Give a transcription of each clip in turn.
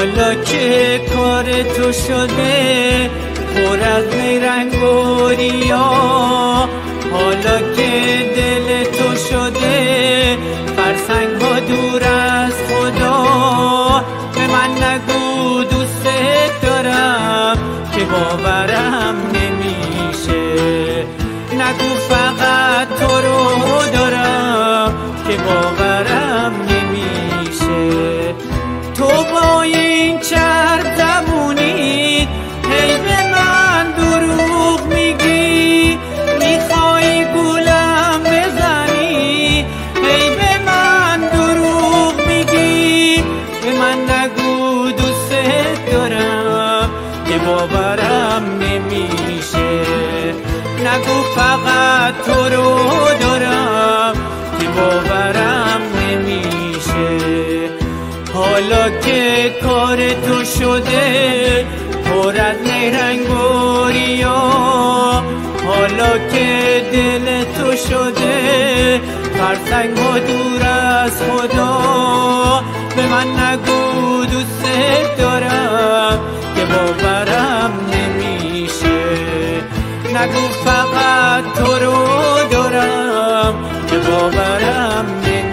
حالا که کار تو شده پر از نیرنگ و ریا، حالا که دل تو شده فرسنگ ها دور از خدا، به من نگو دوست دارم که باورم نمیشه، نگو فقط تو رو دارم که باورم نمیشه. تو با این چرب زبونی هی به من دروغ میگی، میخوای گولم بزنی، هی به من دروغ میگی، به من نگو دوست دارم که باورم نمیشه، نگو فقط تو رو دارم که باورم نمیشه. حالا که کار تو شده پر از نیرنگ و ریا، حالا که دل تو شده فرسنگ ها دور از خدا، به من نگو دوست دارم که باورم نمیشه، نگو فقط تو رو دارم که باورم نمیشه.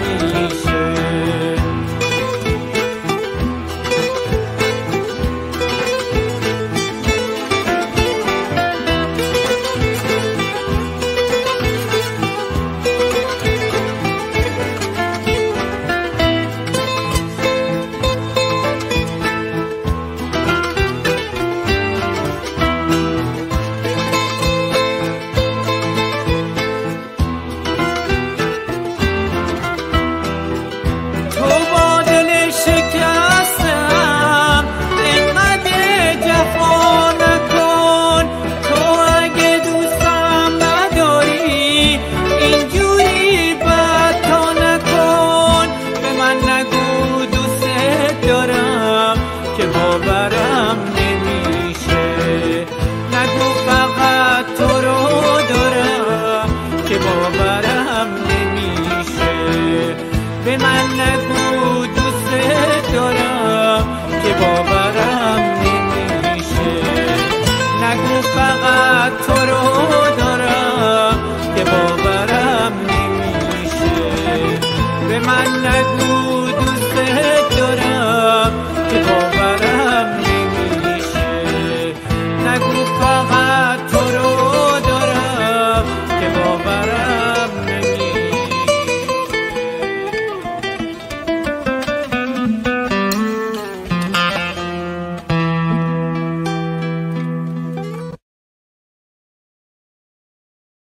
باورم نمیشه، نگو فقط تو رو دارم که باورم نمیشه، به من نگو دوست دارم که باورم نمیشه، نگو فقط تو رو دارم که باورم نمیشه، به من نگو